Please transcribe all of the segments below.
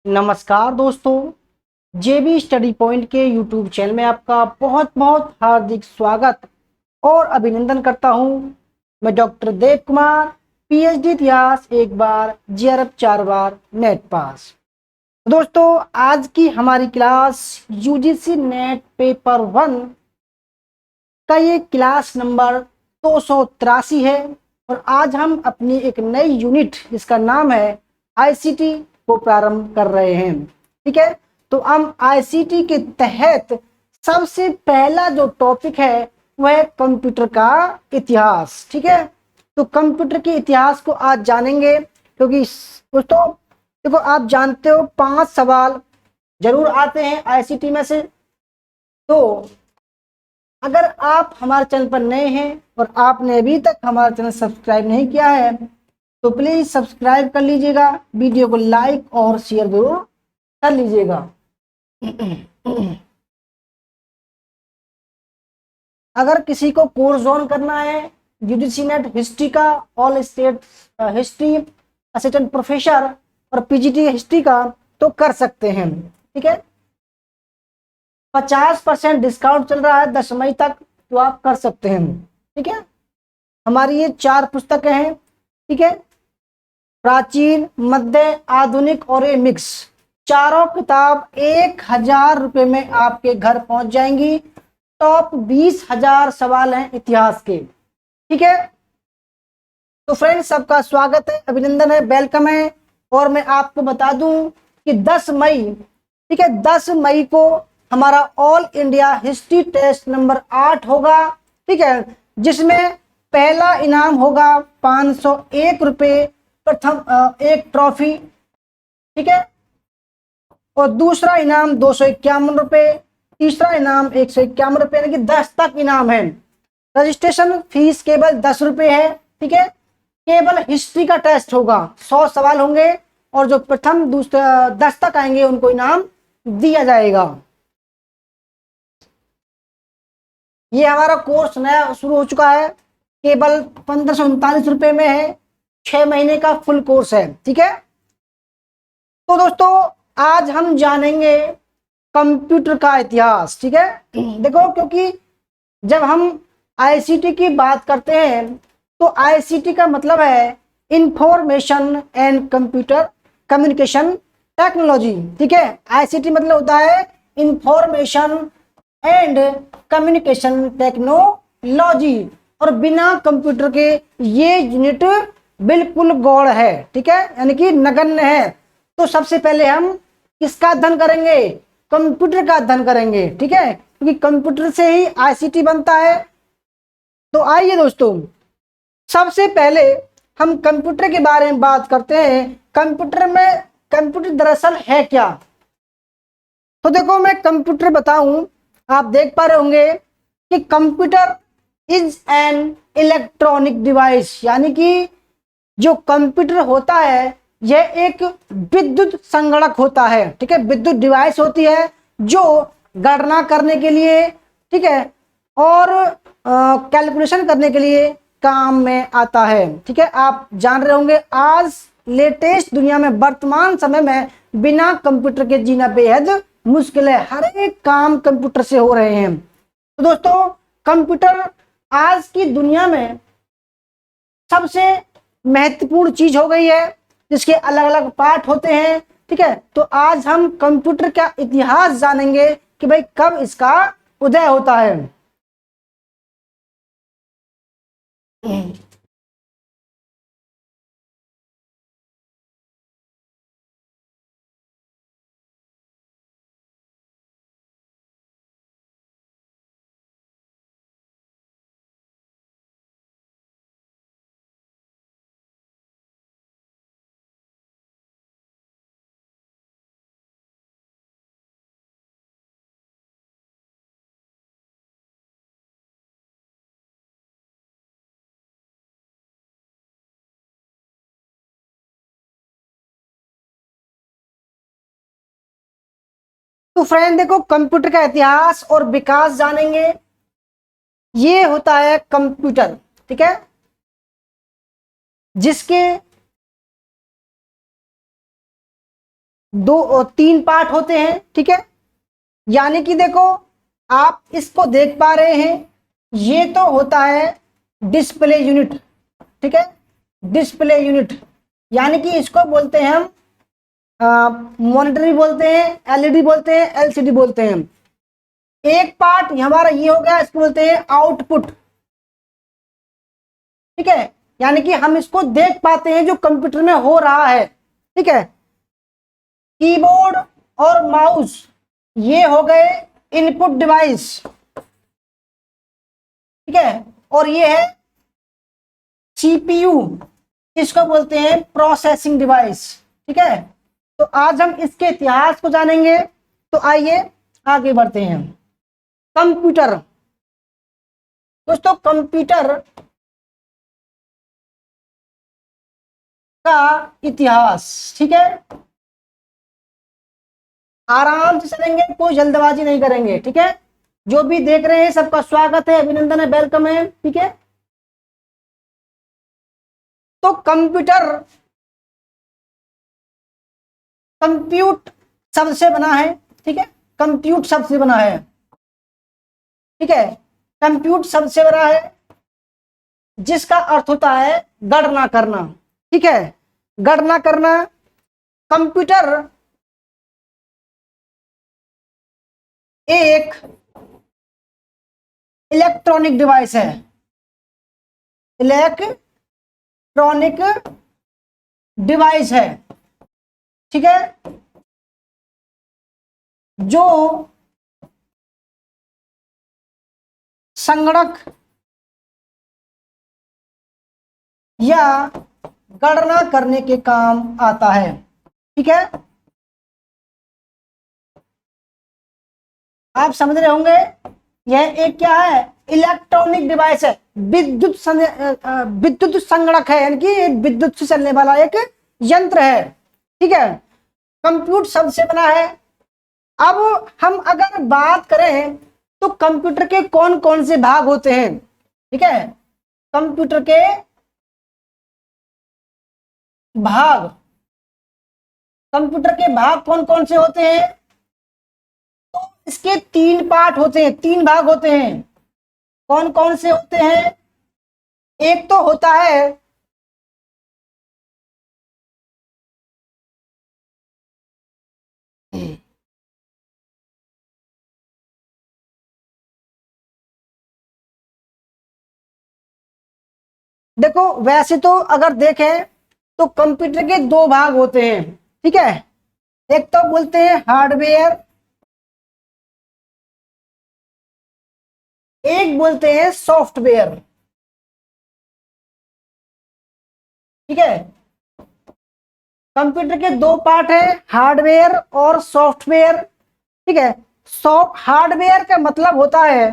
नमस्कार दोस्तों, जेबी study point के यूट्यूब चैनल में आपका बहुत बहुत हार्दिक स्वागत और अभिनंदन करता हूं। मैं डॉक्टर देव कुमार, पीएचडी इतिहास, एक बार जेआरएफ 4 बार नेट पास। दोस्तों, आज की हमारी क्लास यूजीसी नेट पेपर 1 का ये क्लास नंबर 283 है और आज हम अपनी एक नई यूनिट जिसका नाम है आईसीटी को प्रारंभ कर रहे हैं। ठीक है, तो हम आईसीटी के तहत सबसे पहला जो टॉपिक है वह है कंप्यूटर का इतिहास। ठीक है, तो कंप्यूटर के इतिहास को आज जानेंगे क्योंकि दोस्तों देखो, आप जानते हो 5 सवाल जरूर आते हैं आईसीटी में से। तो अगर आप हमारे चैनल पर नए हैं और आपने अभी तक हमारा चैनल सब्सक्राइब नहीं किया है तो प्लीज सब्सक्राइब कर लीजिएगा, वीडियो को लाइक और शेयर जरूर कर लीजिएगा। अगर किसी को कोर्स ज्वाइन करना है यूजीसी नेट हिस्ट्री का, all state history assistant professor और पीजीटी हिस्ट्री का, तो कर सकते हैं। ठीक है, 50% डिस्काउंट चल रहा है 10 मई तक, तो आप कर सकते हैं। ठीक है, हमारी ये 4 पुस्तकें हैं। ठीक है, प्राचीन, मध्य, आधुनिक और ये मिक्स, चारों किताब 1000 रुपये में आपके घर पहुंच जाएंगी। टॉप 20,000 सवाल हैं इतिहास के। ठीक है, तो फ्रेंड्स सबका स्वागत है, अभिनंदन है, वेलकम है। और मैं आपको बता दूं कि 10 मई, ठीक है, 10 मई को हमारा all India history test number 8 होगा। ठीक है, जिसमें पहला इनाम होगा 501 रुपये, प्रथम एक ट्रॉफी। ठीक है, और दूसरा इनाम 251 रुपये, तीसरा इनाम 151 रुपये, यानी कि 10 तक इनाम है। रजिस्ट्रेशन फीस केवल 10 रुपये है। ठीक है, केवल हिस्ट्री का टेस्ट होगा, 100 सवाल होंगे और जो प्रथम दूसरा 10 तक आएंगे उनको इनाम दिया जाएगा। ये हमारा कोर्स नया शुरू हो चुका है, केवल 1539 रुपये में है, 6 महीने का फुल कोर्स है। ठीक है, तो दोस्तों आज हम जानेंगे कंप्यूटर का इतिहास। ठीक है, देखो, क्योंकि जब हम आईसीटी की बात करते हैं तो आईसीटी का मतलब है information and computer communication technology. ठीक है, आईसीटी मतलब होता है इंफॉर्मेशन एंड कम्युनिकेशन टेक्नोलॉजी, और बिना कंप्यूटर के ये यूनिट बिल्कुल गौड़ है। ठीक है, यानी कि नगण्य है। तो सबसे पहले हम किसका अध्ययन करेंगे? कंप्यूटर का अध्ययन करेंगे। ठीक है, क्योंकि कंप्यूटर से ही आईसीटी बनता है। तो आइए दोस्तों, सबसे पहले हम कंप्यूटर के बारे में बात करते हैं। कंप्यूटर दरअसल है क्या? तो देखो, मैं कंप्यूटर बताऊं, आप देख पा रहे होंगे कि computer is an electronic device, यानी कि जो कंप्यूटर होता है यह एक विद्युत संगणक होता है। ठीक है, विद्युत डिवाइस होती है जो गणना करने के लिए, ठीक है, और कैलकुलेशन करने के लिए काम में आता है। ठीक है, आप जान रहे होंगे आज लेटेस्ट दुनिया में, वर्तमान समय में बिना कंप्यूटर के जीना बेहद मुश्किल है। हर एक काम कंप्यूटर से हो रहे हैं। तो दोस्तों, कंप्यूटर आज की दुनिया में सबसे महत्वपूर्ण चीज हो गई है, जिसके अलग अलग पार्ट होते हैं। ठीक है, तो आज हम कंप्यूटर का इतिहास जानेंगे कि भाई कब इसका उदय होता है। तो फ्रेंड देखो, कंप्यूटर का इतिहास और विकास जानेंगे। ये होता है कंप्यूटर, ठीक है, जिसके तीन पार्ट होते हैं, ठीक है। यानी कि देखो आप इसको देख पा रहे हैं, ये तो होता है डिस्प्ले यूनिट, ठीक है, डिस्प्ले यूनिट। यानी कि इसको बोलते हैं हम मॉनिटर भी बोलते हैं, एलईडी बोलते हैं, एलसीडी बोलते हैं। एक पार्ट हमारा ये हो गया, इसको बोलते हैं आउटपुट, ठीक है। यानी कि हम इसको देख पाते हैं जो कंप्यूटर में हो रहा है, ठीक है। कीबोर्ड और माउस ये हो गए इनपुट डिवाइस, ठीक है। और ये है सीपीयू, इसको बोलते हैं प्रोसेसिंग डिवाइस, ठीक है। तो आज हम इसके इतिहास को जानेंगे, तो आइए आगे बढ़ते हैं। कंप्यूटर, दोस्तों कंप्यूटर का इतिहास, ठीक है, आराम से चलेंगे, कोई जल्दबाजी नहीं करेंगे, ठीक है। जो भी देख रहे हैं सबका स्वागत है, अभिनंदन है, वेलकम है, ठीक है। तो कंप्यूटर कंप्यूट शब्द से बना है, ठीक है, कंप्यूट शब्द से बना है, ठीक है। कंप्यूट शब्द से बना है जिसका अर्थ होता है गणना करना, ठीक है, गणना करना। कंप्यूटर एक इलेक्ट्रॉनिक डिवाइस है, इलेक्ट्रॉनिक डिवाइस है, ठीक है, जो संगणक या गणना करने के काम आता है, ठीक है। आप समझ रहे होंगे, यह एक क्या है, इलेक्ट्रॉनिक डिवाइस है, विद्युत संगणक है, यानी कि विद्युत से चलने वाला एक यंत्र है, ठीक है। कंप्यूटर शब्द से बना है। अब हम अगर बात करें तो कंप्यूटर के कौन कौन से भाग होते हैं, ठीक है। कंप्यूटर के भाग, कंप्यूटर के भाग कौन कौन से होते हैं, तो इसके तीन पार्ट होते हैं, तीन भाग होते हैं। कौन कौन से होते हैं, एक तो होता है देखो वैसे तो अगर देखें तो कंप्यूटर के दो भाग होते हैं, ठीक है। एक तो बोलते हैं हार्डवेयर, एक बोलते हैं सॉफ्टवेयर, ठीक है। कंप्यूटर के दो पार्ट है, हार्डवेयर और सॉफ्टवेयर, ठीक है। हार्डवेयर का मतलब होता है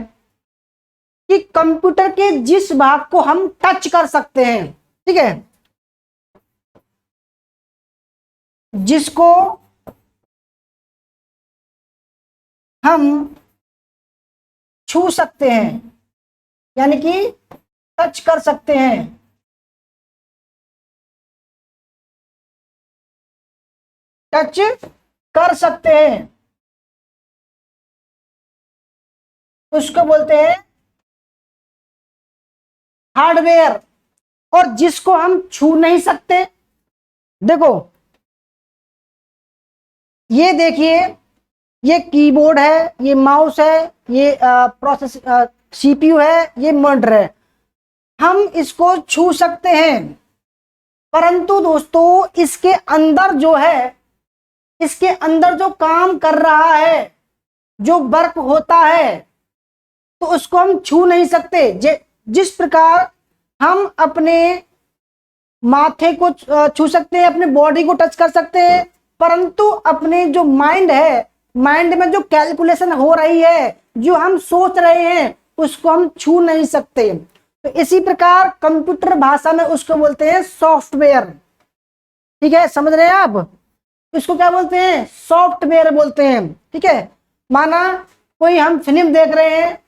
कि कंप्यूटर के जिस भाग को हम टच कर सकते हैं, ठीक है, जिसको हम छू सकते हैं, यानी कि टच कर सकते हैं, टच कर सकते हैं, उसको बोलते हैं हार्डवेयर। और जिसको हम छू नहीं सकते, देखो ये देखिए, ये कीबोर्ड है, ये माउस है, ये प्रोसेस सीपीयू है, ये मॉनिटर है, हम इसको छू सकते हैं। परंतु दोस्तों इसके अंदर जो है, इसके अंदर जो काम कर रहा है, जो वर्क होता है, तो उसको हम छू नहीं सकते। जिस प्रकार हम अपने माथे को छू सकते हैं, अपने बॉडी को टच कर सकते हैं, परंतु अपने जो माइंड है, माइंड में जो कैलकुलेशन हो रही है, जो हम सोच रहे हैं, उसको हम छू नहीं सकते। तो इसी प्रकार कंप्यूटर भाषा में उसको बोलते हैं सॉफ्टवेयर, ठीक है, समझ रहे हैं आप। इसको क्या बोलते हैं, सॉफ्टवेयर बोलते हैं, ठीक है। माना कोई हम फिल्म देख रहे हैं,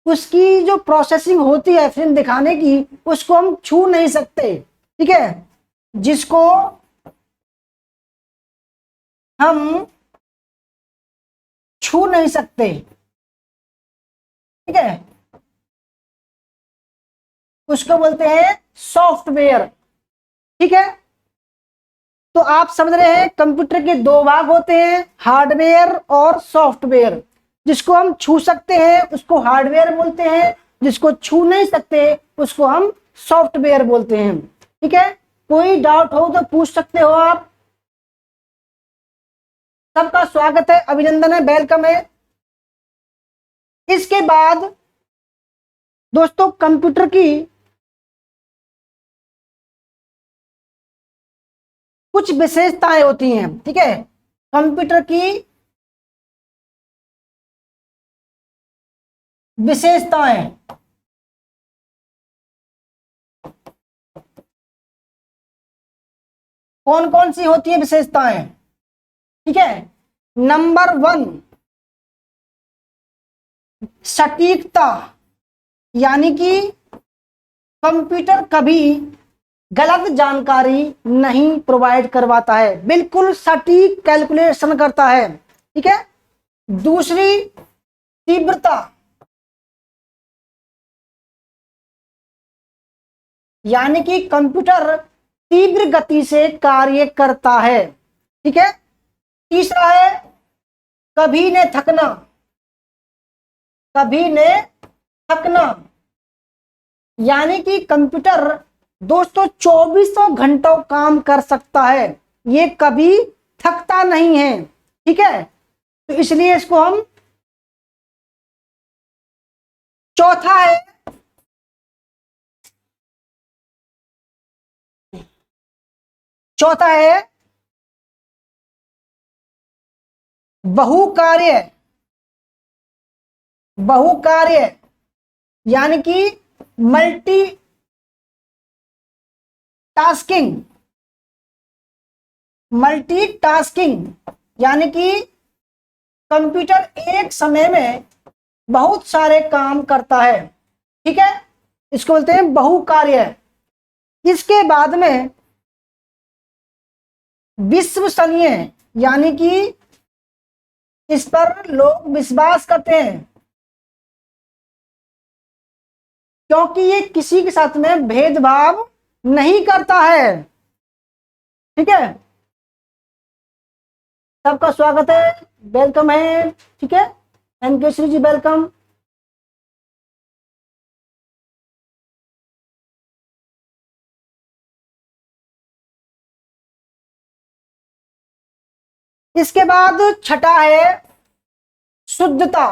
उसकी जो प्रोसेसिंग होती है फिल्म दिखाने की, उसको हम छू नहीं सकते, ठीक है। जिसको हम छू नहीं सकते, ठीक है, उसको बोलते हैं सॉफ्टवेयर। ठीक है, तो आप समझ रहे हैं कंप्यूटर के दो भाग होते हैं, हार्डवेयर और सॉफ्टवेयर। जिसको हम छू सकते हैं उसको हार्डवेयर बोलते हैं, जिसको छू नहीं सकते उसको हम सॉफ्टवेयर बोलते हैं। ठीक है, कोई डाउट हो तो पूछ सकते हो आप। सबका स्वागत है, अभिनंदन है, वेलकम है। इसके बाद दोस्तों कंप्यूटर की कुछ विशेषताएं होती हैं। ठीक है, कंप्यूटर की विशेषताएं, कौन कौन सी होती है विशेषताएं? ठीक है, नंबर 1 सटीकता, यानी कि कंप्यूटर कभी गलत जानकारी नहीं प्रोवाइड करवाता है, बिल्कुल सटीक कैलकुलेशन करता है। ठीक है, दूसरी तीव्रता, यानी कि कंप्यूटर तीव्र गति से कार्य करता है। ठीक है, तीसरा है कभी न थकना, कभी न थकना, यानी कि कंप्यूटर दोस्तों 24 घंटों काम कर सकता है, ये कभी थकता नहीं है। ठीक है, तो इसलिए इसको हम, चौथा है बहुकार्य, बहुकार्य यानी कि मल्टी टास्किंग, मल्टीटास्किंग, यानी कि कंप्यूटर एक समय में बहुत सारे काम करता है। ठीक है, इसको बोलते हैं बहुकार्य। इसके बाद में विश्वसनीय, यानी कि इस पर लोग विश्वास करते हैं क्योंकि ये किसी के साथ में भेदभाव नहीं करता है। ठीक है, सबका स्वागत है, वेलकम है। ठीक है, एनके श्री जी वेलकम। इसके बाद छठा है शुद्धता,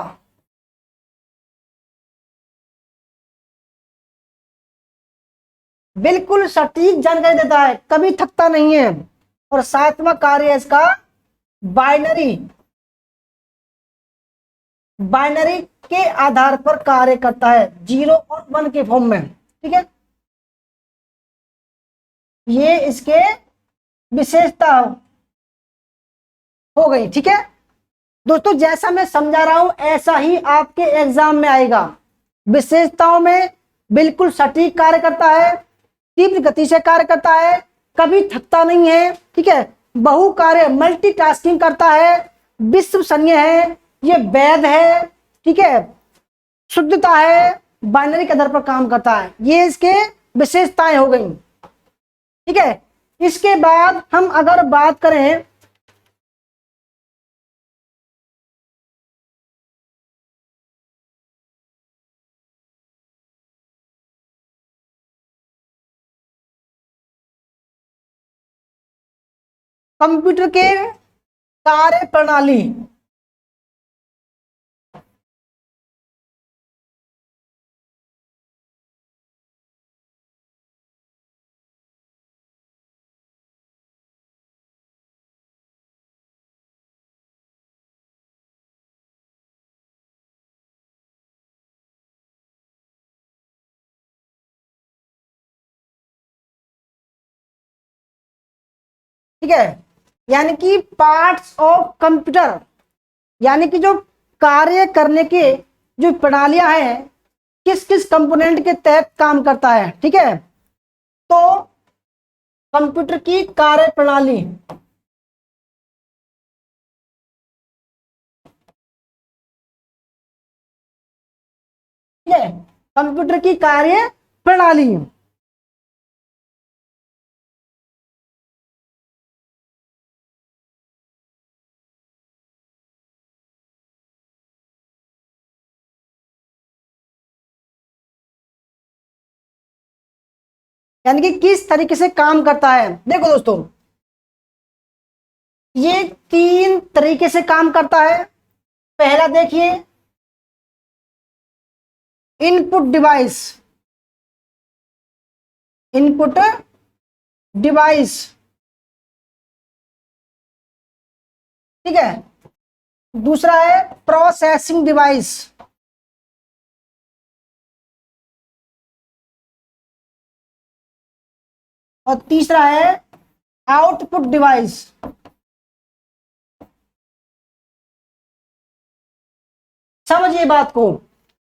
बिल्कुल सटीक जानकारी देता है, कभी थकता नहीं है। और सातवां कार्य है इसका बाइनरी, बाइनरी के आधार पर कार्य करता है, 0 और 1 के फॉर्म में। ठीक है, ये इसके विशेषता हो गई। ठीक है दोस्तों, जैसा मैं समझा रहा हूं ऐसा ही आपके एग्जाम में आएगा। विशेषताओं में बिल्कुल सटीक कार्य करता है, तीव्र गति से कार्य करता है, कभी थकता नहीं है। ठीक है, बहु कार्य मल्टीटास्किंग करता है, विश्वसनीय है, ये वैध है। ठीक है, शुद्धता है, बाइनरी के आधार पर काम करता है, ये इसके विशेषताएं हो गई। ठीक है, इसके बाद हम अगर बात करें कंप्यूटर के कार्य प्रणाली, ठीक है, यानी कि पार्ट्स ऑफ कंप्यूटर, यानी कि जो कार्य करने के जो प्रणालियां हैं किस किस कंपोनेंट के तहत काम करता है। ठीक है, तो कंप्यूटर की कार्य प्रणाली, कंप्यूटर की कार्य प्रणाली। यानी कि किस तरीके से काम करता है। देखो दोस्तों, ये 3 तरीके से काम करता है। पहला देखिए, इनपुट डिवाइस, इनपुट डिवाइस, ठीक है। दूसरा है प्रोसेसिंग डिवाइस, और तीसरा है आउटपुट डिवाइस। समझिए बात को।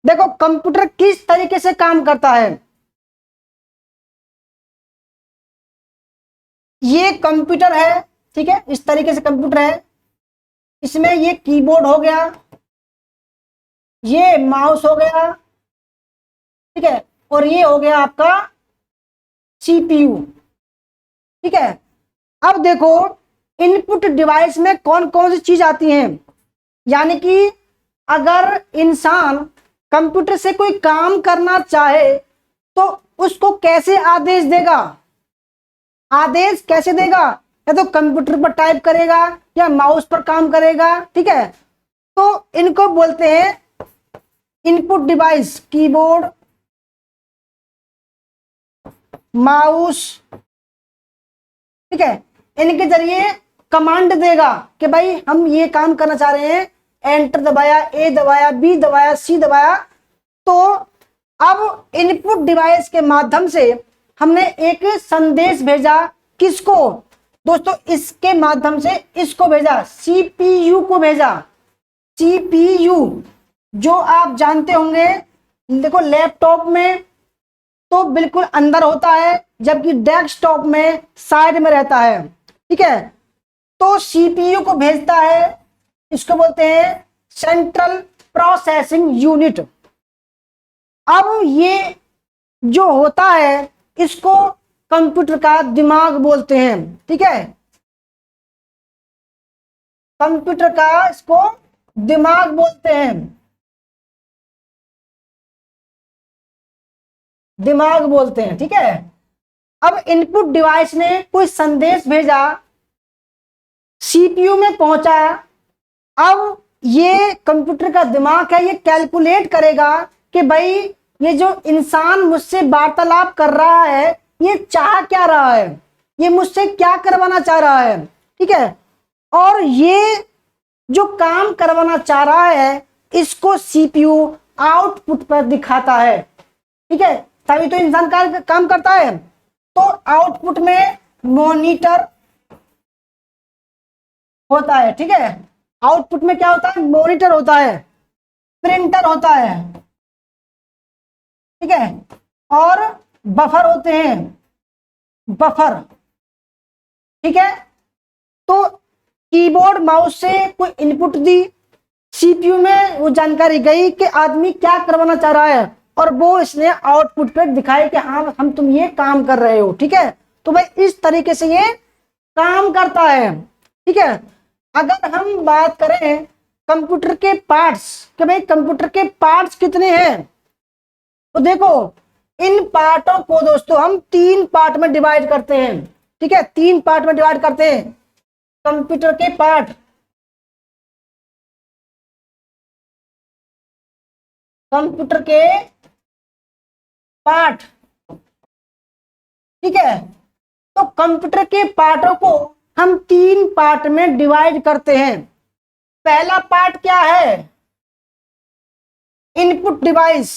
देखो कंप्यूटर किस तरीके से काम करता है। ये कंप्यूटर है, ठीक है, इस तरीके से कंप्यूटर है। इसमें ये कीबोर्ड हो गया, ये माउस हो गया, ठीक है, और ये हो गया आपका सीपीयू, ठीक है। अब देखो इनपुट डिवाइस में कौन कौन सी चीज आती हैं। यानी कि अगर इंसान कंप्यूटर से कोई काम करना चाहे तो उसको कैसे आदेश देगा, आदेश कैसे देगा, या तो कंप्यूटर पर टाइप करेगा या माउस पर काम करेगा, ठीक है। तो इनको बोलते हैं इनपुट डिवाइस, कीबोर्ड, माउस, ठीक है। इनके जरिए कमांड देगा कि भाई हम ये काम करना चाह रहे हैं, एंटर दबाया, ए दबाया, बी दबाया, सी दबाया। तो अब इनपुट डिवाइस के माध्यम से हमने एक संदेश भेजा, किसको दोस्तों, इसके माध्यम से इसको भेजा, सीपीयू को भेजा। सीपीयू जो आप जानते होंगे, देखो लैपटॉप में तो बिल्कुल अंदर होता है, जबकि डेस्कटॉप में साइड में रहता है, ठीक है। तो सीपीयू को भेजता है, इसको बोलते हैं सेंट्रल प्रोसेसिंग यूनिट। अब ये जो होता है इसको कंप्यूटर का दिमाग बोलते हैं, ठीक है। कंप्यूटर का इसको दिमाग बोलते हैं, दिमाग बोलते हैं, ठीक है। अब इनपुट डिवाइस ने कोई संदेश भेजा, सीपीयू में पहुंचा। अब ये कंप्यूटर का दिमाग है, ये कैलकुलेट करेगा कि भाई ये जो इंसान मुझसे वार्तालाप कर रहा है ये चाह क्या रहा है, ये मुझसे क्या करवाना चाह रहा है, ठीक है। और ये जो काम करवाना चाह रहा है इसको सीपीयू आउटपुट पर दिखाता है, ठीक है। तभी तो इंसान काम करता है। तो आउटपुट में मॉनिटर होता है, ठीक है। आउटपुट में क्या होता है, मॉनिटर होता है, प्रिंटर होता है, ठीक है, और बफर होते हैं, बफर, ठीक है। तो कीबोर्ड माउस से कोई इनपुट दी, सीपीयू में वो जानकारी गई कि आदमी क्या करवाना चाह रहा है, और वो इसने आउटपुट पे दिखाई कि हाँ हम तुम ये काम कर रहे हो, ठीक है। तो भाई इस तरीके से ये काम करता है, ठीक है। अगर हम बात करें कंप्यूटर के पार्ट्स, कि भाई कंप्यूटर के पार्ट्स कितने हैं, तो देखो इन पार्टों को दोस्तों हम 3 पार्ट में डिवाइड करते हैं, ठीक है। 3 पार्ट में डिवाइड करते हैं कंप्यूटर के पार्ट। कंप्यूटर के पार्ट, ठीक है। तो कंप्यूटर के पार्टों को हम 3 पार्ट में डिवाइड करते हैं। पहला पार्ट क्या है, इनपुट डिवाइस।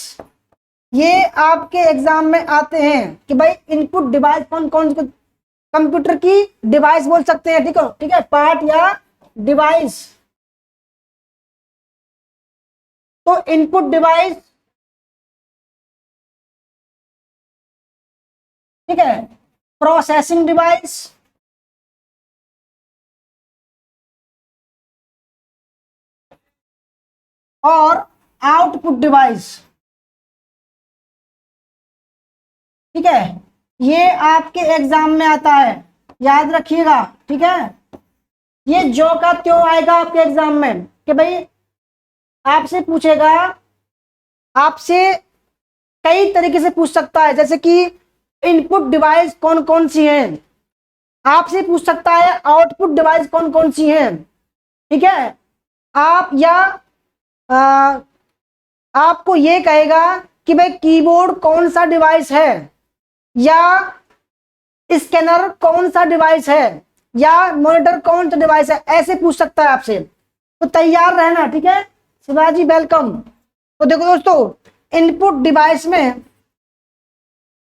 ये आपके एग्जाम में आते हैं कि भाई इनपुट डिवाइस कौन कौन से कंप्यूटर की डिवाइस बोल सकते हैं, ठीक है, ठीक है, पार्ट या डिवाइस। तो इनपुट डिवाइस, ठीक है, प्रोसेसिंग डिवाइस, और आउटपुट डिवाइस। ठीक है, ये आपके एग्जाम में आता है, याद रखिएगा। ठीक है, ये जो का त्यों आएगा आपके एग्जाम में कि भाई आपसे पूछेगा, आपसे कई तरीके से पूछ सकता है, जैसे कि इनपुट डिवाइस कौन कौन सी हैं, आपसे पूछ सकता है आउटपुट डिवाइस कौन कौन सी हैं। ठीक है, आप या आ, आपको ये कहेगा कि भाई कीबोर्ड कौन सा डिवाइस है, या स्कैनर कौन सा डिवाइस है, या मॉनिटर कौन सा डिवाइस है, ऐसे पूछ सकता है आपसे। तो तैयार रहना। ठीक है शिवाजी, वेलकम। तो देखो दोस्तों, इनपुट डिवाइस में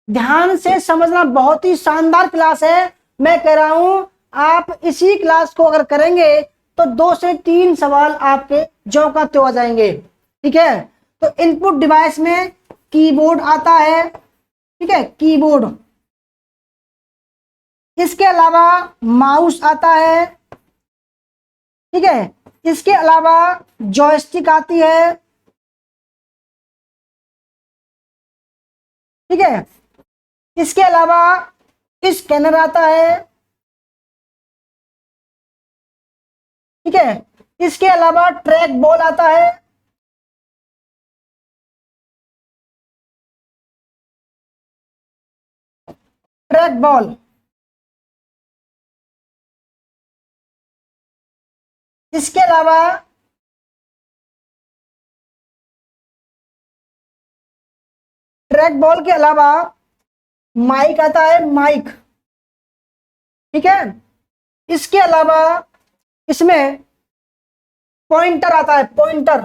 ध्यान से समझना, बहुत ही शानदार क्लास है। मैं कह रहा हूं आप इसी क्लास को अगर करेंगे तो 2 से 3 सवाल आपके ज्यों का त्यों आ जाएंगे। ठीक है, तो इनपुट डिवाइस में कीबोर्ड आता है। ठीक है, कीबोर्ड, इसके अलावा माउस आता है। ठीक है, इसके अलावा जॉयस्टिक आती है। ठीक है, इसके अलावा स्कैनर आता है। ठीक है, इसके अलावा ट्रैक बॉल आता है। ट्रैक बॉल, इसके अलावा ट्रैक बॉल के अलावा माइक आता है, माइक। ठीक है, इसके अलावा इसमें पॉइंटर आता है, पॉइंटर।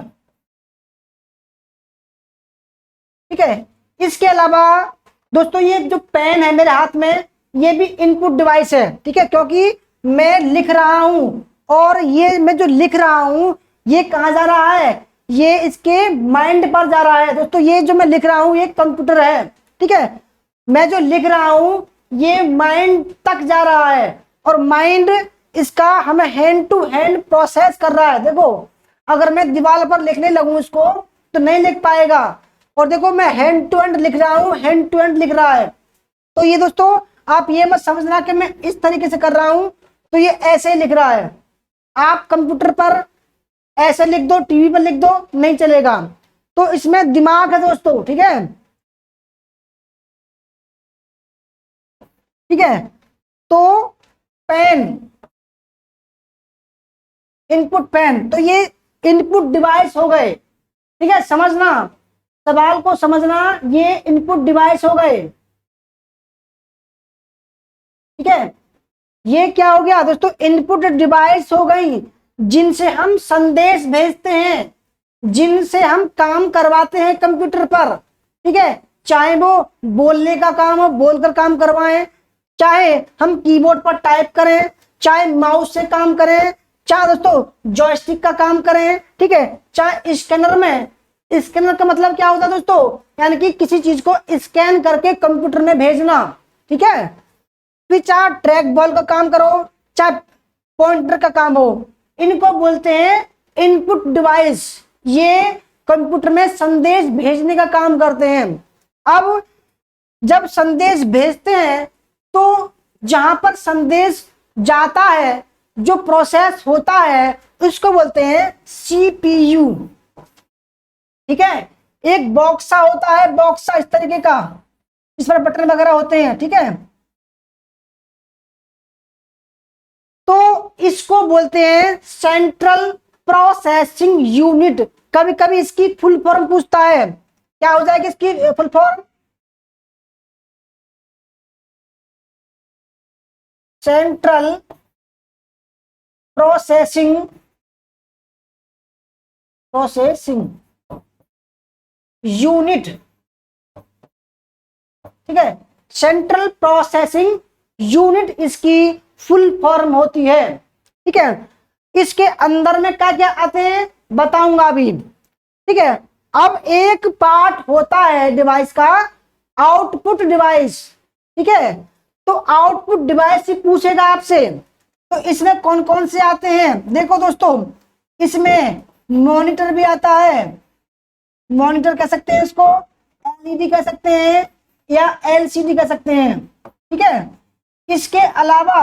ठीक है, इसके अलावा दोस्तों ये जो पेन है मेरे हाथ में, ये भी इनपुट डिवाइस है। ठीक है, क्योंकि मैं लिख रहा हूं, और ये मैं जो लिख रहा हूं ये कहां जा रहा है, ये इसके माइंड पर जा रहा है। दोस्तों ये जो मैं लिख रहा हूं ये कंप्यूटर है। ठीक है, मैं जो लिख रहा हूं ये माइंड तक जा रहा है, और माइंड इसका हमें हैंड टू हैंड प्रोसेस कर रहा है। देखो अगर मैं दीवार पर लिखने लगूं इसको तो नहीं लिख पाएगा, और देखो मैं हैंड टू हैंड लिख रहा हूं, हैंड टू हैंड लिख रहा है। तो ये दोस्तों आप ये मत समझना कि मैं इस तरीके से कर रहा हूं तो ये ऐसे ही लिख रहा है। आप कंप्यूटर पर ऐसे लिख दो, टीवी पर लिख दो, नहीं चलेगा। तो इसमें दिमाग है दोस्तों। ठीक है, ठीक है, तो पेन, इनपुट पेन, तो ये इनपुट डिवाइस हो गए। ठीक है, समझना, सवाल को समझना, ये इनपुट डिवाइस हो गए। ठीक है, ये क्या हो गया दोस्तों, इनपुट डिवाइस हो गई, जिनसे हम संदेश भेजते हैं, जिनसे हम काम करवाते हैं कंप्यूटर पर। ठीक है, चाहे वो बोलने का काम हो, बोलकर काम करवाएं, चाहे हम कीबोर्ड पर टाइप करें, चाहे माउस से काम करें, चाहे दोस्तों जॉयस्टिक का काम करें। ठीक है, चाहे स्कैनर में, स्कैनर का मतलब क्या होता है दोस्तों, यानी कि किसी चीज को स्कैन करके कंप्यूटर में भेजना। ठीक है, फिर चाहे ट्रैक बॉल का काम करो, चाहे पॉइंटर का काम हो, इनको बोलते हैं इनपुट डिवाइस। ये कंप्यूटर में संदेश भेजने का काम करते हैं। अब जब संदेश भेजते हैं तो जहां पर संदेश जाता है, जो प्रोसेस होता है, उसको बोलते हैं सीपीयू। ठीक है, एक बॉक्सा होता है, बॉक्सा इस तरीके का, इस पर बटन वगैरह होते हैं। ठीक है, तो इसको बोलते हैं सेंट्रल प्रोसेसिंग यूनिट। कभी कभी इसकी फुल फॉर्म पूछता है, क्या हो जाएगी इसकी full form, central processing unit. ठीक है, सेंट्रल प्रोसेसिंग यूनिट इसकी फुल फॉर्म होती है। ठीक है, इसके अंदर में क्या क्या आते हैं बताऊंगा अभी। ठीक है, अब एक पार्ट होता है डिवाइस का आउटपुट डिवाइस। ठीक है, तो आउटपुट डिवाइस ही पूछेगा आपसे, तो इसमें कौन कौन से आते हैं देखो दोस्तों, इसमें मॉनिटर भी आता है, मॉनिटर कह सकते हैं इसको, एलईडी कह सकते हैं, या एलसीडी कह सकते हैं, ठीक है। इसके अलावा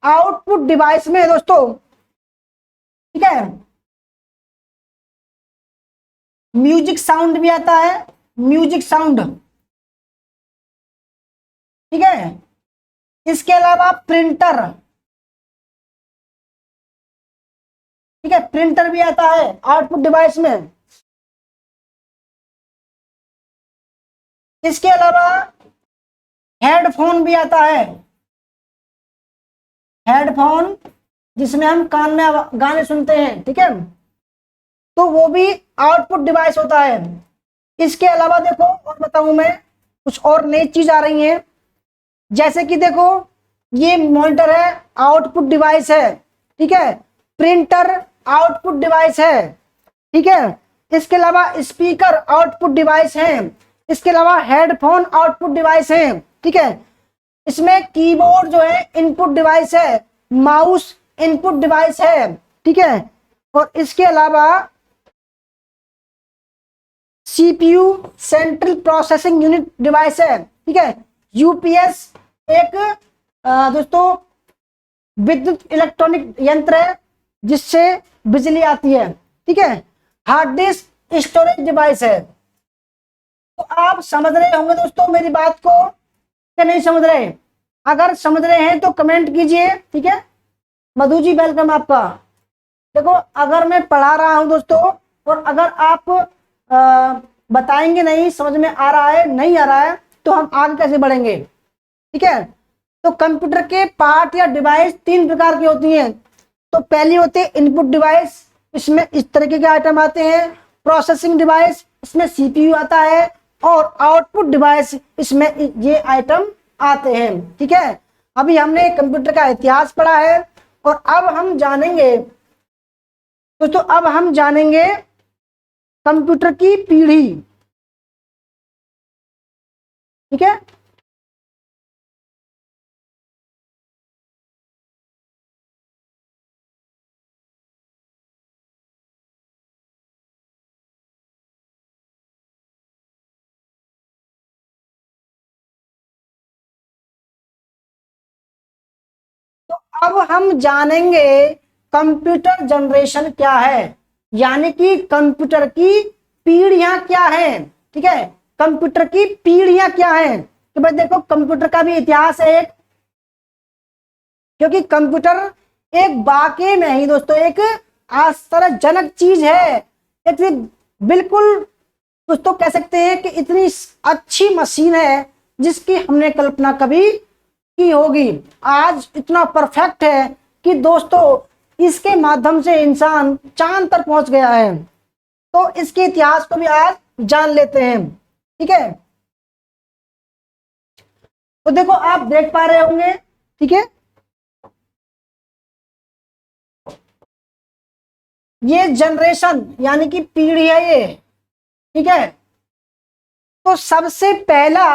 आउटपुट डिवाइस में दोस्तों, ठीक है, म्यूजिक साउंड भी आता है, म्यूजिक साउंड, ठीक है। इसके अलावा प्रिंटर, ठीक है, प्रिंटर भी आता है आउटपुट डिवाइस में। इसके अलावा हेडफोन भी आता है, हेडफोन जिसमें हम कान में गाने सुनते हैं, ठीक है, तो वो भी आउटपुट डिवाइस होता है। इसके अलावा देखो और बताऊं मैं, कुछ और नई चीज आ रही है, जैसे कि देखो ये मॉनिटर है, आउटपुट डिवाइस है, ठीक है, प्रिंटर आउटपुट डिवाइस है, ठीक है। इसके अलावा स्पीकर आउटपुट डिवाइस है, इसके अलावा हेडफोन आउटपुट डिवाइस है, ठीक है। इसमें कीबोर्ड जो है इनपुट डिवाइस है, माउस इनपुट डिवाइस है, ठीक है। और इसके अलावा CPU central processing unit device है, ठीक है। यूपीएस एक दोस्तों विद्युत इलेक्ट्रॉनिक यंत्र है जिससे बिजली आती है, ठीक है। हार्ड डिस्क स्टोरेज डिवाइस है। तो आप समझ रहे होंगे दोस्तों मेरी बात को क्या नहीं समझ रहे? अगर समझ रहे हैं तो कमेंट कीजिए, ठीक है। मधु जी वेलकम आपका। देखो अगर मैं पढ़ा रहा हूं दोस्तों और अगर आप बताएंगे नहीं, समझ में आ रहा है नहीं आ रहा है, तो हम आगे कैसे बढ़ेंगे, ठीक है। तो कंप्यूटर के पार्ट या डिवाइस तीन प्रकार की होती हैं। तो पहली होती है इनपुट डिवाइस, इसमें इस तरीके के आइटम आते हैं। प्रोसेसिंग डिवाइस, इसमें सीपीयू आता है। और आउटपुट डिवाइस, इसमें ये आइटम आते हैं, ठीक है। अभी हमने कंप्यूटर का इतिहास पढ़ा है और अब हम जानेंगे दोस्तों, अब हम जानेंगे कंप्यूटर की पीढ़ी, ठीक है। तो अब हम जानेंगे कंप्यूटर जनरेशन क्या है, यानी कि कंप्यूटर की पीढ़ियां क्या हैं, ठीक है। कंप्यूटर की पीढ़ियां क्या हैं कि भाई देखो कंप्यूटर का भी इतिहास है एक, क्योंकि कंप्यूटर एक वाकई में ही दोस्तों एक आश्चर्यजनक चीज है। एक बिल्कुल दोस्तों कह सकते हैं कि इतनी अच्छी मशीन है जिसकी हमने कल्पना कभी की होगी। आज इतना परफेक्ट है कि दोस्तों इसके माध्यम से इंसान चांद तक पहुंच गया है। तो इसके इतिहास को भी आज जान लेते हैं, ठीक है। तो देखो आप देख पा रहे होंगे, ठीक है, ये जनरेशन यानी कि पीढ़ी है ये, ठीक है। तो सबसे पहला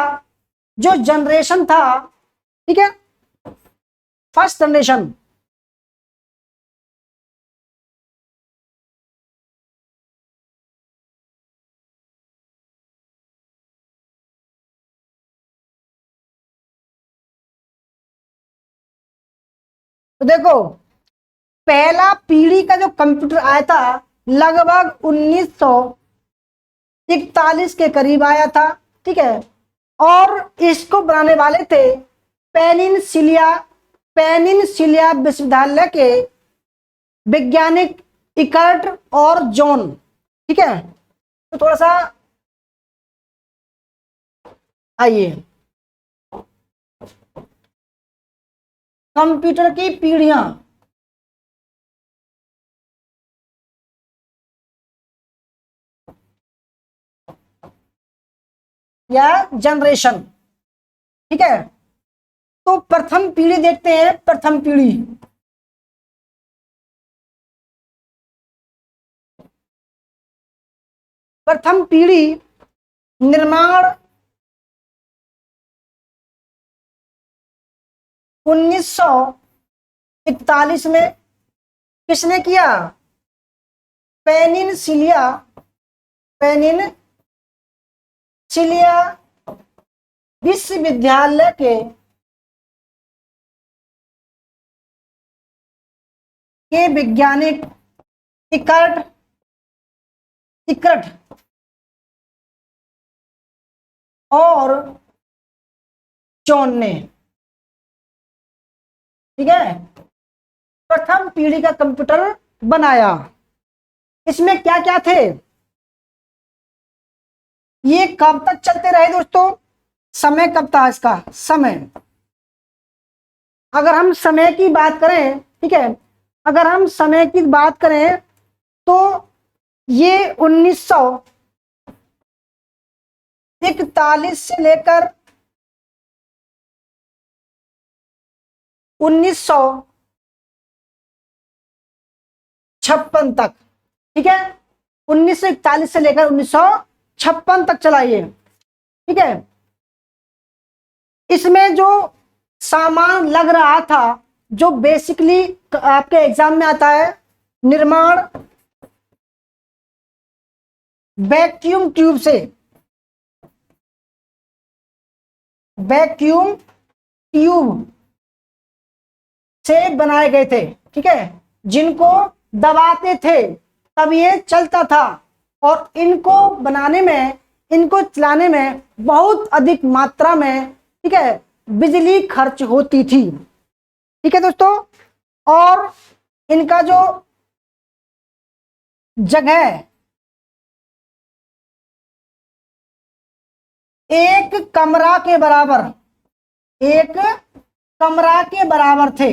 जो जनरेशन था, ठीक है, फर्स्ट जनरेशन, तो देखो पहला पीढ़ी का जो कंप्यूटर आया था लगभग 1941 के करीब आया था, ठीक है। और इसको बनाने वाले थे पेनिनसिलिया पेनिनसिलिया विश्वविद्यालय के वैज्ञानिक इकर्ट और जॉन, ठीक है। तो थोड़ा सा आइए, कंप्यूटर की पीढ़ियां, या जनरेशन, ठीक है। तो प्रथम पीढ़ी देखते हैं, प्रथम पीढ़ी, प्रथम पीढ़ी निर्माण 1941 में किसने किया? पेनिनसिलिया पेनिनसिलिया विश्वविद्यालय के वैज्ञानिक टिकट टिकट और जॉन ने, ठीक है, प्रथम पीढ़ी का कंप्यूटर बनाया। इसमें क्या क्या थे, ये कब तक चलते रहे दोस्तों, समय कब था इसका, समय, अगर हम समय की बात करें, ठीक है, अगर हम समय की बात करें तो ये 1941 से लेकर 1956 तक, ठीक है, 1941 से लेकर 1956 तक चला ये, ठीक है। इसमें जो सामान लग रहा था, जो बेसिकली आपके एग्जाम में आता है, निर्माण वैक्यूम ट्यूब से, वैक्यूम ट्यूब से बनाए गए थे, ठीक है, जिनको दबाते थे तब ये चलता था, और इनको बनाने में, इनको चलाने में बहुत अधिक मात्रा में, ठीक है, बिजली खर्च होती थी, ठीक है दोस्तों। और इनका जो जगह एक कमरा के बराबर, एक कमरा के बराबर थे,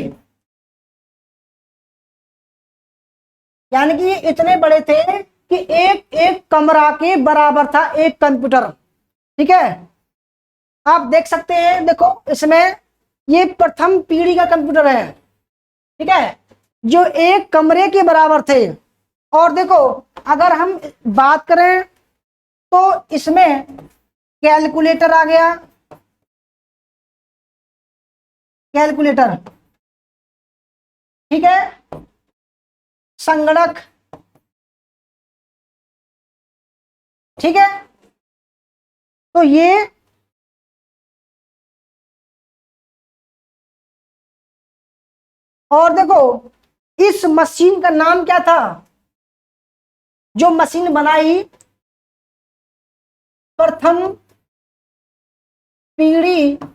यानी कि ये इतने बड़े थे कि एक एक कमरा के बराबर था एक कंप्यूटर, ठीक है। आप देख सकते हैं, देखो इसमें ये प्रथम पीढ़ी का कंप्यूटर है, ठीक है, जो एक कमरे के बराबर थे। और देखो अगर हम बात करें तो इसमें कैलकुलेटर आ गया, कैलकुलेटर, ठीक है, संगणक, ठीक है, तो ये और देखो इस मशीन का नाम क्या था, जो मशीन बनाई प्रथम पीढ़ी की,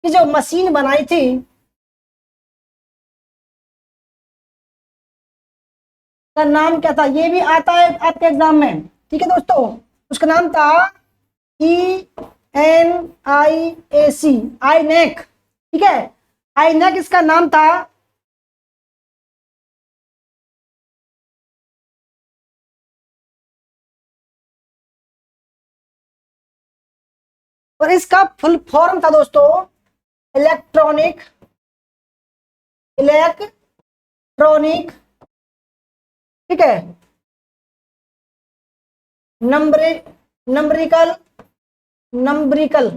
जो मशीन बनाई थी, का नाम क्या था, ये भी आता है आपके एग्जाम में, ठीक है दोस्तों। उसका नाम था ENIAC, आईनेक, ठीक है, आईनेक इसका नाम था। और इसका फुल फॉर्म था दोस्तों इलेक्ट्रॉनिक इलेक्ट्रॉनिक ठीक है, नंबरी numerical numerical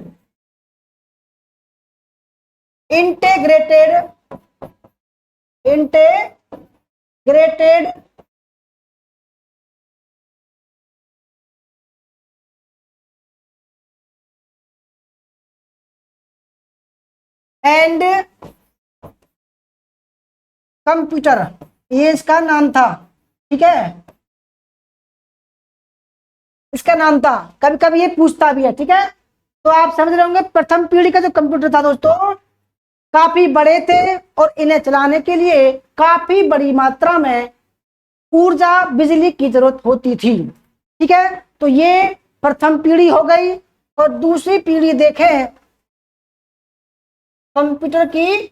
integrated integrated and computer, ये इसका नाम था, ठीक है, इसका नाम था। कभी कभी ये पूछता भी है, ठीक है, तो आप समझ रहे होंगे प्रथम पीढ़ी का जो कंप्यूटर था दोस्तों काफी बड़े थे और इन्हें चलाने के लिए काफी बड़ी मात्रा में ऊर्जा बिजली की जरूरत होती थी, ठीक है। तो ये प्रथम पीढ़ी हो गई। और दूसरी पीढ़ी देखें कंप्यूटर की,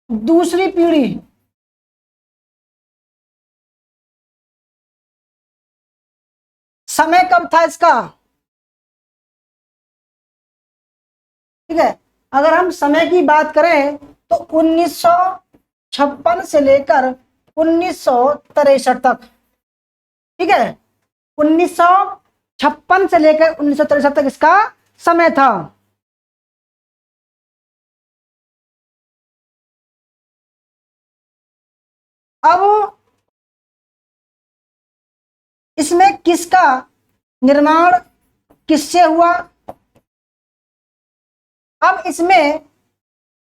दूसरी पीढ़ी समय कब था इसका, ठीक है, अगर हम समय की बात करें तो 1956 से लेकर 1963 तक, ठीक है, 1956 से लेकर 1963 तक इसका समय था। अब इसमें किसका निर्माण किससे हुआ? अब इसमें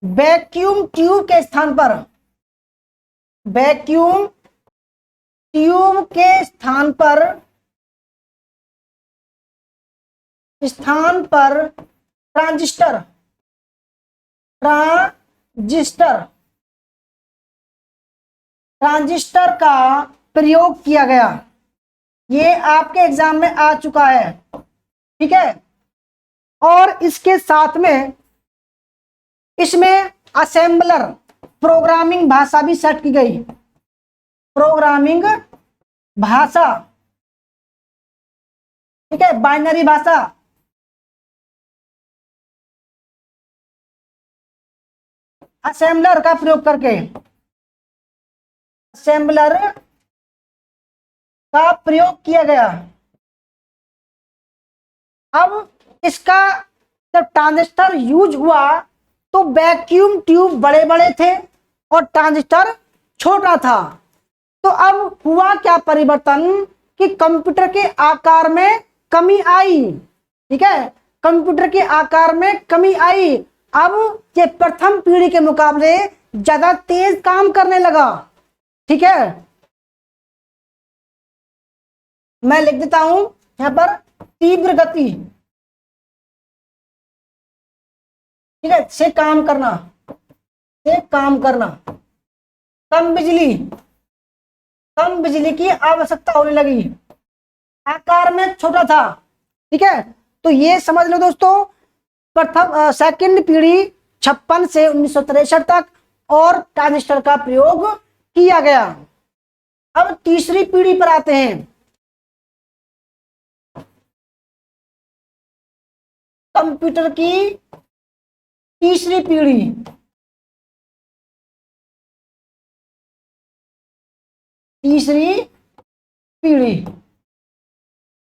वैक्यूम ट्यूब के स्थान पर, वैक्यूम ट्यूब के स्थान पर ट्रांजिस्टर ट्रांजिस्टर ट्रांजिस्टर का प्रयोग किया गया। ये आपके एग्जाम में आ चुका है, ठीक है। और इसके साथ में इसमें असेंबलर प्रोग्रामिंग भाषा भी सेट की गई, प्रोग्रामिंग भाषा, ठीक है, बाइनरी भाषा। असेंबलर का प्रयोग करके, असेंबलर का प्रयोग किया गया। अब इसका जब ट्रांजिस्टर यूज हुआ तो वैक्यूम ट्यूब बड़े बड़े थे और ट्रांजिस्टर छोटा था। तो अब हुआ क्या परिवर्तन कि कंप्यूटर के आकार में कमी आई, ठीक है, कंप्यूटर के आकार में कमी आई। अब ये प्रथम पीढ़ी के मुकाबले ज्यादा तेज काम करने लगा, ठीक है। मैं लिख देता हूं यहां पर तीव्र गति, ठीक है, से काम करना, कम बिजली की आवश्यकता होने लगी, आकार में छोटा था, ठीक है। तो ये समझ लो दोस्तों, प्रथम सेकंड पीढ़ी 56 से 1963 तक और ट्रांजिस्टर का प्रयोग किया गया। अब तीसरी पीढ़ी पर आते हैं, कंप्यूटर की तीसरी पीढ़ी।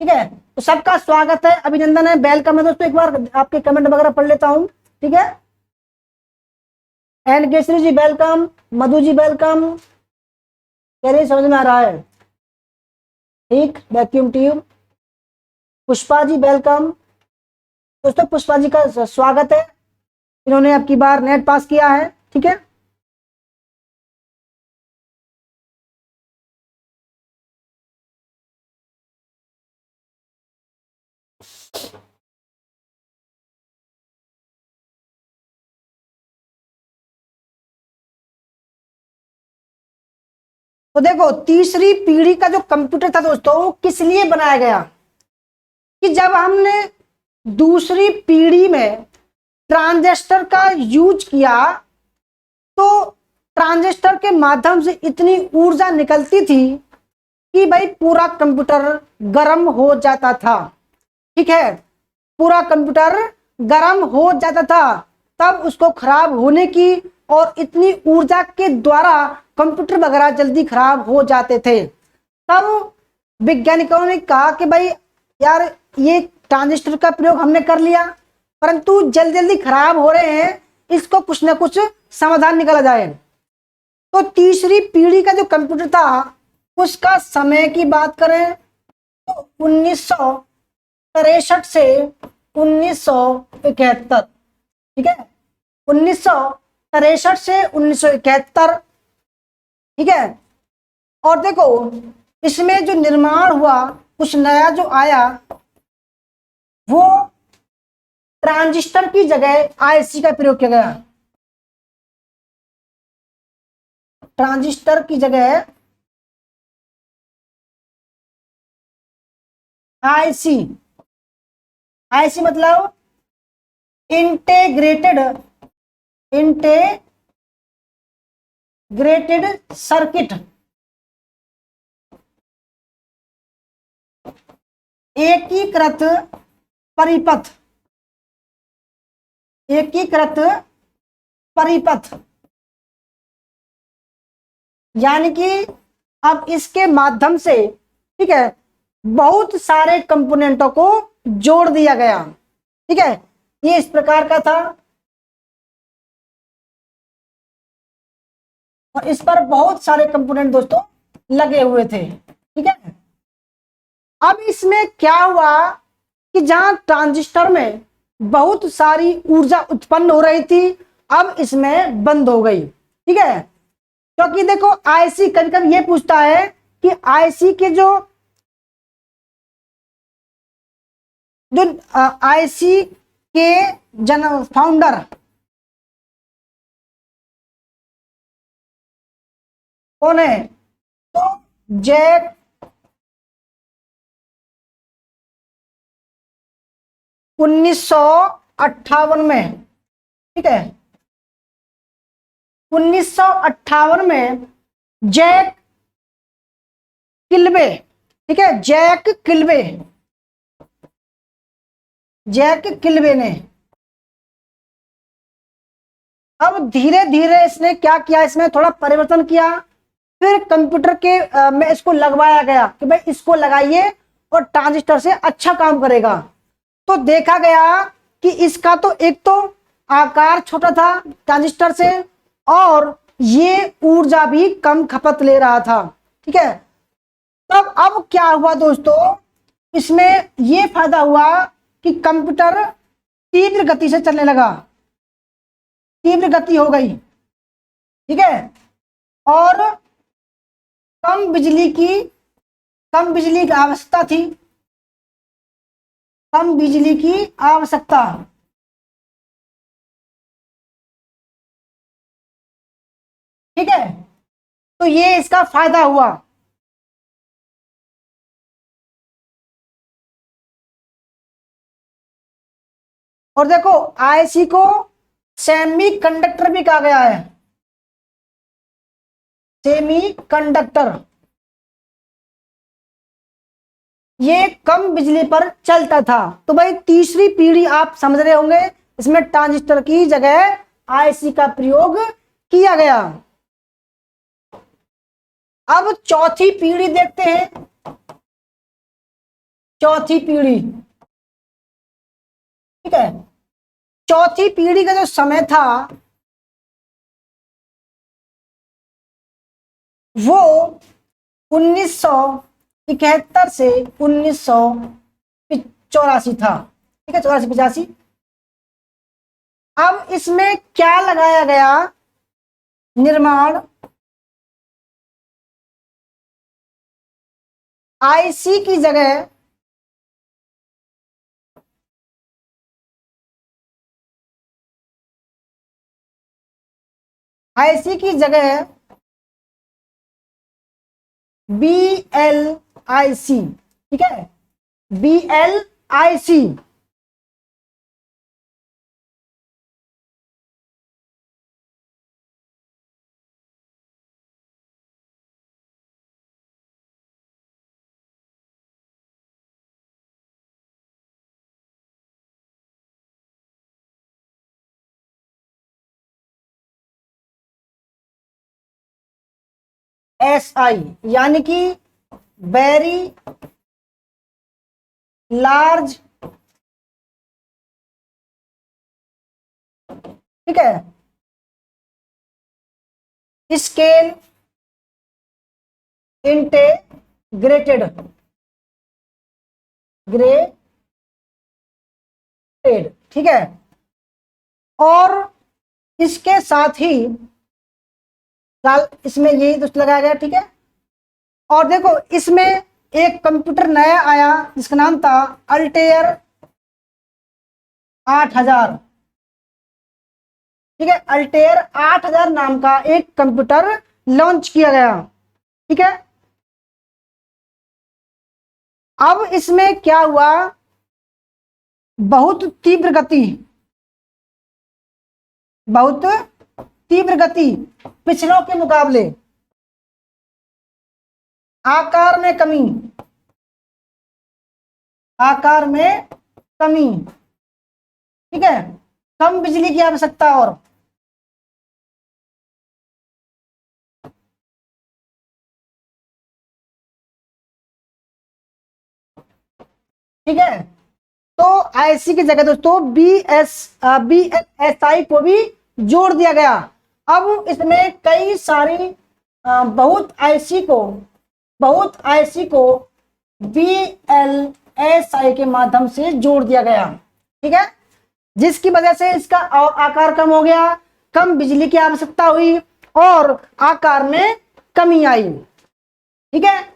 ठीक है, तो सबका स्वागत है, अभिनंदन है, वेलकम है दोस्तों। एक बार आपके कमेंट वगैरह पढ़ लेता हूं, ठीक है। एन केसरी जी वेलकम, मधु जी वेलकम, कह रही समझ में आ रहा है, ठीक। Vacuum tube, Pushpa ji welcome दोस्तों, पुष्पा जी का स्वागत है, इन्होंने अब की बार नेट पास किया है, ठीक है। तो देखो, तीसरी पीढ़ी का जो कंप्यूटर था दोस्तों, वो किस लिए बनाया गया कि जब हमने दूसरी पीढ़ी में ट्रांजिस्टर का यूज किया तो ट्रांजिस्टर के माध्यम से इतनी ऊर्जा निकलती थी कि भाई पूरा कंप्यूटर गर्म हो जाता था, ठीक है, पूरा कंप्यूटर गर्म हो जाता था। तब उसको खराब होने की और इतनी ऊर्जा के द्वारा कंप्यूटर वगैरह जल्दी खराब हो जाते थे। तब वैज्ञानिकों ने कहा कि भाई यार, ये ट्रांजिस्टर का प्रयोग हमने कर लिया परंतु जल्दी जल्दी खराब हो रहे हैं, इसको कुछ ना कुछ समाधान निकाला जाए। तो तीसरी पीढ़ी का जो कंप्यूटर था उसका समय की बात करें तो 1963 से 1971, ठीक है, 1963 से 1971, ठीक है। और देखो, इसमें जो निर्माण हुआ, कुछ नया जो आया, वो ट्रांजिस्टर की जगह आईसी का प्रयोग किया गया। ट्रांजिस्टर की जगह आईसी, आईसी मतलब इंटीग्रेटेड सर्किट, एकीकृत परिपथ, एकीकृत परिपथ, यानी कि अब इसके माध्यम से, ठीक है, बहुत सारे कंपोनेंटों को जोड़ दिया गया, ठीक है। ये इस प्रकार का था और इस पर बहुत सारे कंपोनेंट दोस्तों लगे हुए थे, ठीक है। अब इसमें क्या हुआ कि जहां ट्रांजिस्टर में बहुत सारी ऊर्जा उत्पन्न हो रही थी, अब इसमें बंद हो गई। ठीक है, क्योंकि देखो आईसी कभी कभी ये पूछता है कि आईसी के जो आईसी के जन फाउंडर कौन है, तो जैक 1958 में, ठीक है, 1958 में जैक किल्बे, ठीक है, जैक किल्बे ने अब धीरे धीरे इसने क्या किया, इसमें थोड़ा परिवर्तन किया, फिर कंप्यूटर के में इसको लगवाया गया कि भाई इसको लगाइए और ट्रांजिस्टर से अच्छा काम करेगा। तो देखा गया कि इसका तो एक तो आकार छोटा था ट्रांजिस्टर से, और ये ऊर्जा भी कम खपत ले रहा था। ठीक है, तब अब क्या हुआ दोस्तों, इसमें ये फायदा हुआ कि कंप्यूटर तीव्र गति से चलने लगा, तीव्र गति हो गई। ठीक है, और कम बिजली की आवश्यकता थी, कम बिजली की आवश्यकता। ठीक है, तो ये इसका फायदा हुआ। और देखो आईसी को सेमी कंडक्टर भी कहा गया है, सेमी कंडक्टर। ये कम बिजली पर चलता था। तो भाई तीसरी पीढ़ी आप समझ रहे होंगे, इसमें ट्रांजिस्टर की जगह आईसी का प्रयोग किया गया। अब चौथी पीढ़ी देखते हैं, चौथी पीढ़ी। ठीक है, चौथी पीढ़ी का जो समय था वो 1971 से 1984 था। ठीक है, 84-85। अब इसमें क्या लगाया गया, निर्माण आईसी की जगह आईसी की जगह BLIC। ठीक है, BLIC। SI यानी कि वेरी लार्ज, ठीक है, स्केल इंटेग्रेटेड, ठीक है। और इसके साथ ही इसमें यही दोस्त लगाया गया। ठीक है, और देखो इसमें एक कंप्यूटर नया आया जिसका नाम था अल्टेयर 8000। ठीक है, अल्टेयर 8000 नाम का एक कंप्यूटर लॉन्च किया गया। ठीक है, अब इसमें क्या हुआ, बहुत तीव्र गति, बहुत तीव्र गति पिछलों के मुकाबले, आकार में कमी, आकार में कमी। ठीक है, कम बिजली की आवश्यकता, और ठीक है, तो आईसी की जगह दोस्तों BLSI को भी जोड़ दिया गया। अब इसमें कई सारी बहुत आईसी को VLSI के माध्यम से जोड़ दिया गया। ठीक है, जिसकी वजह से इसका आकार कम हो गया, कम बिजली की आवश्यकता हुई और आकार में कमी आई। ठीक है,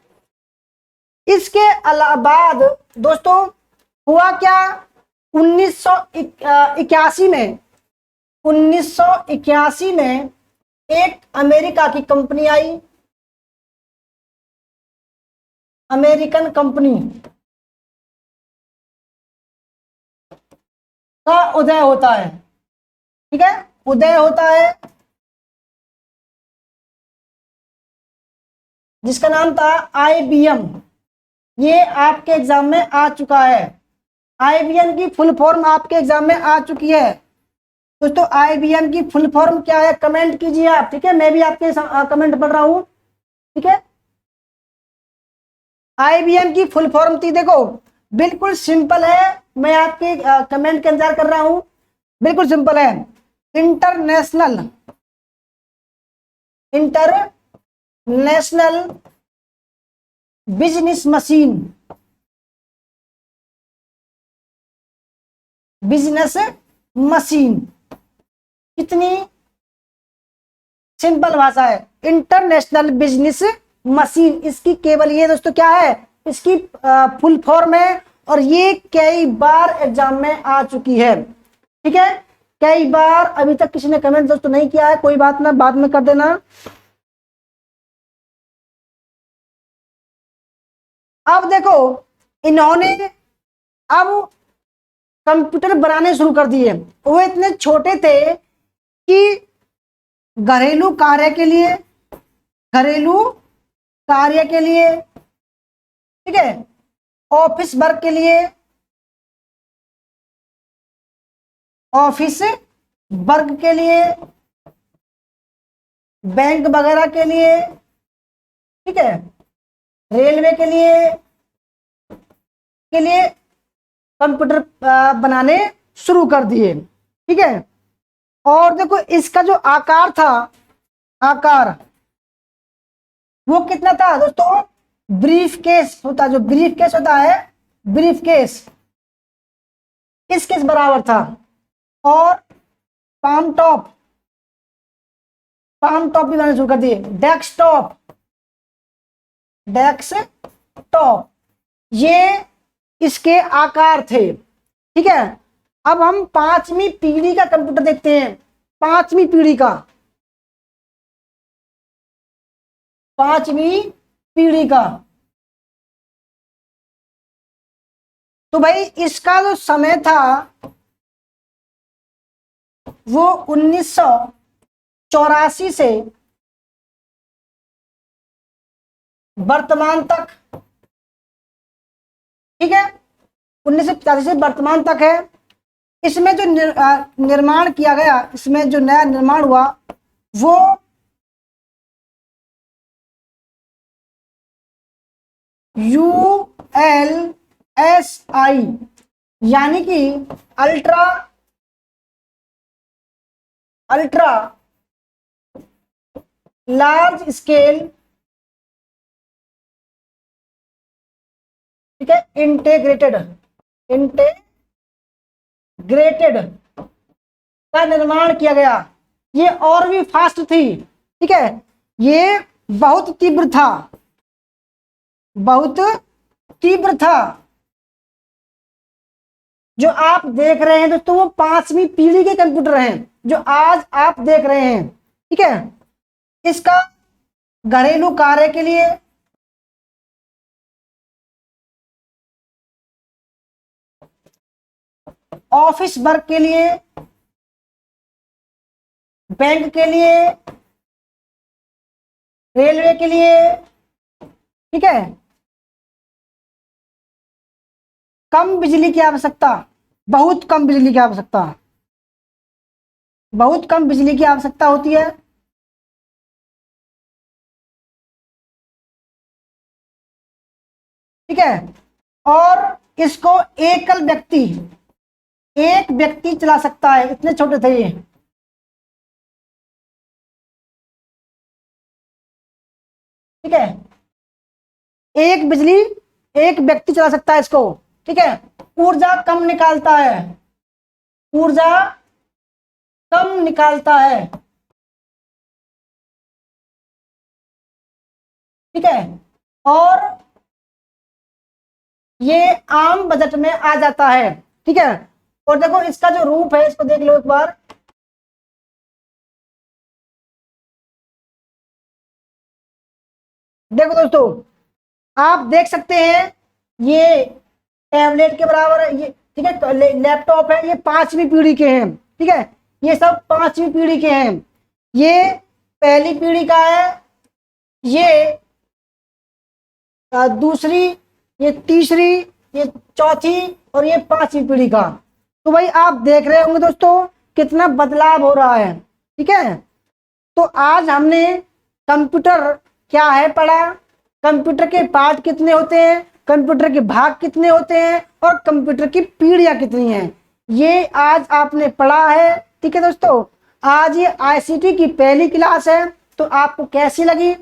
इसके अलावा दोस्तों हुआ क्या, 1981 में एक अमेरिका की कंपनी आई, अमेरिकन कंपनी का उदय होता है। ठीक है, उदय होता है, जिसका नाम था IBM। ये आपके एग्जाम में आ चुका है, IBM की फुल फॉर्म आपके एग्जाम में आ चुकी है दोस्तों। IBM की फुल फॉर्म क्या है, कमेंट कीजिए आप। ठीक है, मैं भी आपके कमेंट पढ़ रहा हूं। ठीक है, IBM की फुल फॉर्म थी, देखो बिल्कुल सिंपल है, मैं आपके कमेंट का इंतजार कर रहा हूं। बिल्कुल सिंपल है, international business machine, business machine. कितनी सिंपल भाषा है, इंटरनेशनल बिजनेस मशीन। इसकी केवल ये दोस्तों क्या है, इसकी फुल फॉर्म है और ये कई बार एग्जाम में आ चुकी है। ठीक है, कई बार। अभी तक किसी ने कमेंट दोस्तों नहीं किया है, कोई बात ना, बाद में कर देना। अब देखो, इन्होंने अब कंप्यूटर बनाने शुरू कर दिए। वो इतने छोटे थे कि घरेलू कार्य के लिए, घरेलू कार्य के लिए, ठीक है, ऑफिस वर्क के लिए, ऑफिस वर्क के लिए, बैंक वगैरह के लिए, ठीक है, रेलवे के लिए कंप्यूटर बनाने शुरू कर दिए। ठीक है, और देखो इसका जो आकार था, आकार वो कितना था दोस्तों, ब्रीफ केस होता, जो ब्रीफ केस होता है, ब्रीफ केस किस बराबर था। और पाम टॉप भी बनाने शुरू कर दिए, डेस्कटॉप, ये इसके आकार थे। ठीक है, अब हम 5वीं पीढ़ी का कंप्यूटर देखते हैं। 5वीं पीढ़ी का, 5वीं पीढ़ी का, तो भाई इसका जो समय था वो 1984 से वर्तमान तक। ठीक है, 1985 से वर्तमान तक है। इसमें जो निर्माण किया गया, इसमें जो नया निर्माण हुआ वो ULSI, यानी कि अल्ट्रा लार्ज स्केल, ठीक है, इंटीग्रेटेड का निर्माण किया गया। ये और भी फास्ट थी। ठीक है, ये बहुत तीव्र था, बहुत तीव्र था। जो आप देख रहे हैं दोस्तों वो 5वीं पीढ़ी के कंप्यूटर हैं जो आज आप देख रहे हैं। ठीक है, इसका घरेलू कार्य के लिए, ऑफिस वर्क के लिए, बैंक के लिए, रेलवे के लिए, ठीक है, कम बिजली की आवश्यकता, बहुत कम बिजली की आवश्यकता, बहुत कम बिजली की आवश्यकता होती है। ठीक है, और इसको एक व्यक्ति चला सकता है, इतने छोटे थे ये। ठीक है, एक बिजली एक व्यक्ति चला सकता है इसको, ठीक है। ऊर्जा कम निकालता है, ऊर्जा कम निकालता है, ठीक है। और ये आम बजट में आ जाता है, ठीक है। और देखो इसका जो रूप है इसको देख लो एक बार। देखो दोस्तों आप देख सकते हैं ये टैबलेट के बराबर है, ये ठीक है। लैपटॉप है, ये 5वीं पीढ़ी के हैं, ठीक है। ये सब 5वीं पीढ़ी के हैं। ये पहली पीढ़ी का है, ये दूसरी, ये तीसरी, ये चौथी और ये 5वीं पीढ़ी का। तो भाई आप देख रहे होंगे दोस्तों कितना बदलाव हो रहा है, ठीक है। तो आज हमने कंप्यूटर क्या है पढ़ा, कंप्यूटर के पार्ट कितने होते हैं, कंप्यूटर के भाग कितने होते हैं और कंप्यूटर की पीढ़ियां कितनी हैं, ये आज आपने पढ़ा है, ठीक है दोस्तों। आज ये आईसीटी की पहली क्लास है। तो आपको कैसी लगी,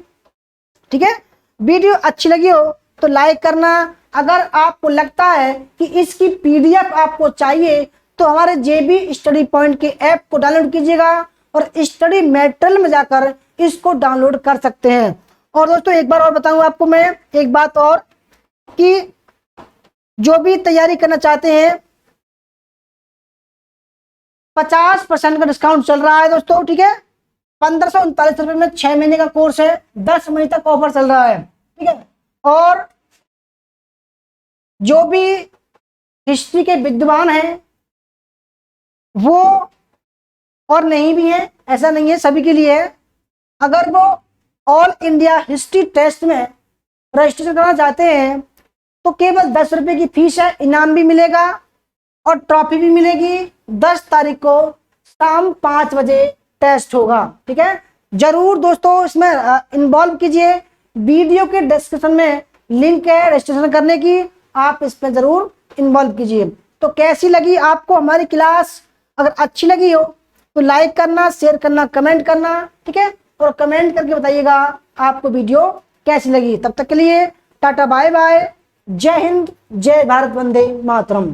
ठीक है। वीडियो अच्छी लगी हो तो लाइक करना। अगर आपको लगता है कि इसकी पीडीएफ आपको चाहिए तो हमारे जेबी स्टडी पॉइंट के ऐप को डाउनलोड कीजिएगा और स्टडी मटेरियल में जाकर इसको डाउनलोड कर सकते हैं। और दोस्तों एक बार और बताऊं आपको मैं एक बात और, कि जो भी तैयारी करना चाहते हैं 50% का डिस्काउंट चल रहा है दोस्तों, ठीक है। 1539 रुपए में 6 महीने का कोर्स है, 10 महीने तक ऑफर चल रहा है, ठीक है। और जो भी हिस्ट्री के विद्वान हैं वो, और नहीं भी है ऐसा नहीं है, सभी के लिए है। अगर वो ऑल इंडिया हिस्ट्री टेस्ट में रजिस्ट्रेशन करना चाहते हैं तो केवल 10 रुपए की फीस है, इनाम भी मिलेगा और ट्रॉफी भी मिलेगी। 10 तारीख को शाम 5 बजे टेस्ट होगा, ठीक है। जरूर दोस्तों इसमें इन्वॉल्व कीजिए। वीडियो के डिस्क्रिप्शन में लिंक है रजिस्ट्रेशन करने की, आप इसमें जरूर इन्वॉल्व कीजिए। तो कैसी लगी आपको हमारी क्लास, अगर अच्छी लगी हो तो लाइक करना, शेयर करना, कमेंट करना, ठीक है। और कमेंट करके बताइएगा आपको वीडियो कैसी लगी। तब तक के लिए टाटा बाय बाय, जय हिंद, जय भारत, वंदे मातरम।